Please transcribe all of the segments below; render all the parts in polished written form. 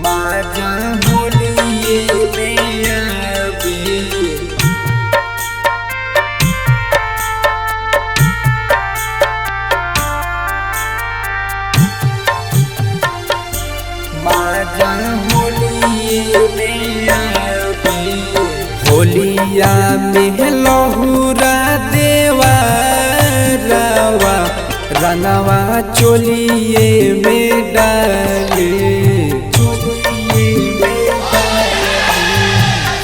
माजा होलिये में आवे। माजा होलिये में आवे। होलिया में लहुरा देवा रावा रंगवा चोलिए में डाले।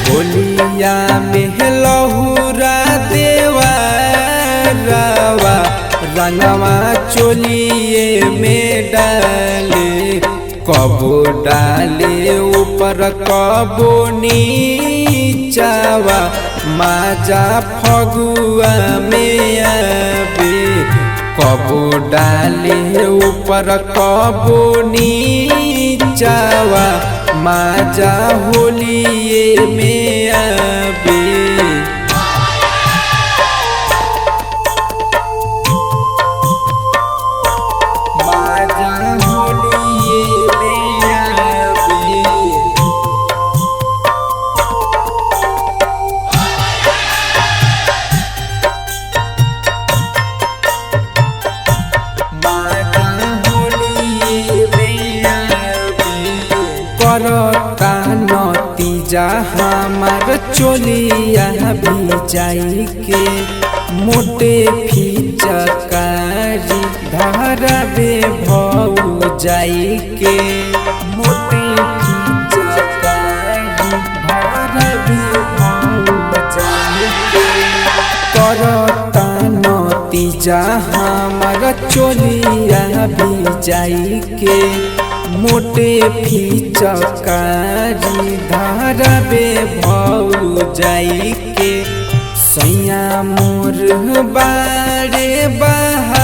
होलिया में लहुरा देवा रावा रंगवा चोलिए में डाले। कबो डाले ऊपर कबो नीचावा माजा फगुआ में आवे। कबो डाले ऊपर कबो नीचावा माजा होलिये में आवे। माजा होलिये में आवे। करता नतीजा हमार चोलिया भी जाई के। मोटे फिचकारी धरबे भौ जाई के। मोटे फिचकारी धरबे भौ जाई के। करता नतीजा हमार चोलिया भी जाई के। मोटे फिचकारी धरबे भौ जाई के। सैया मोर बारे बहारवा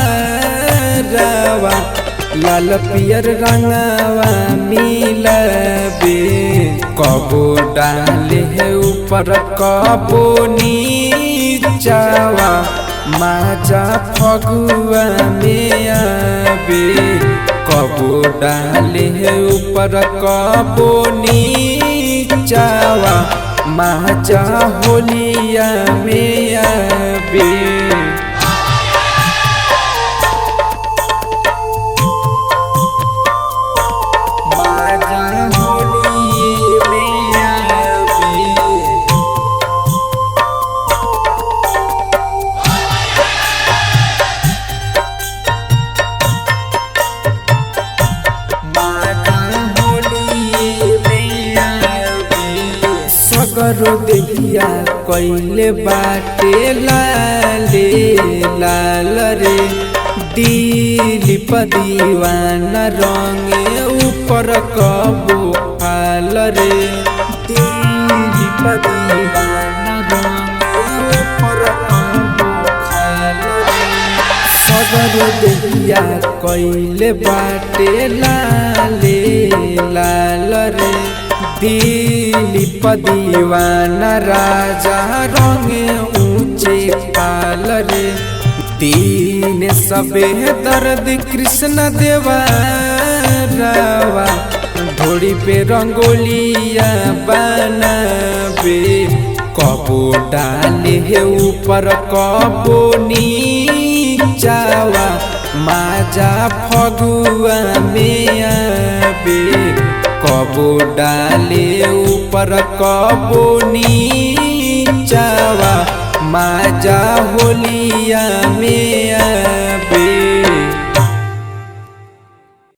लाल पियर रंगवा मिलबे। कबो डाले ऊपर कबो नीचावा माजा फगुआ में आवे। कबो डाले ऊपर कबो नीचावा माजा होलिया में आवे। माजा होलिये में आवे। सगरो देहिया कइले बाटे लाले लाल रे। दिलीप दीवाना रंगे ऊपर कबो हाल रे। दिलीप दीवाना रंगे ऊपर कबो हाल रे। सगरो देहिया कइले बाटे लाले लाल रे। दिलीप दीवाना राजा रंगे ऊंचे काल रे। दीन सबे दर्द कृष्ण देवा रावा ढोड़ी पे रंगोलिया बनावे। कबो डाले ऊपर कबो नीचावा माजा फगुआ में आवे। कबो डाले ऊपर कबो नीचावा माजा होलिया में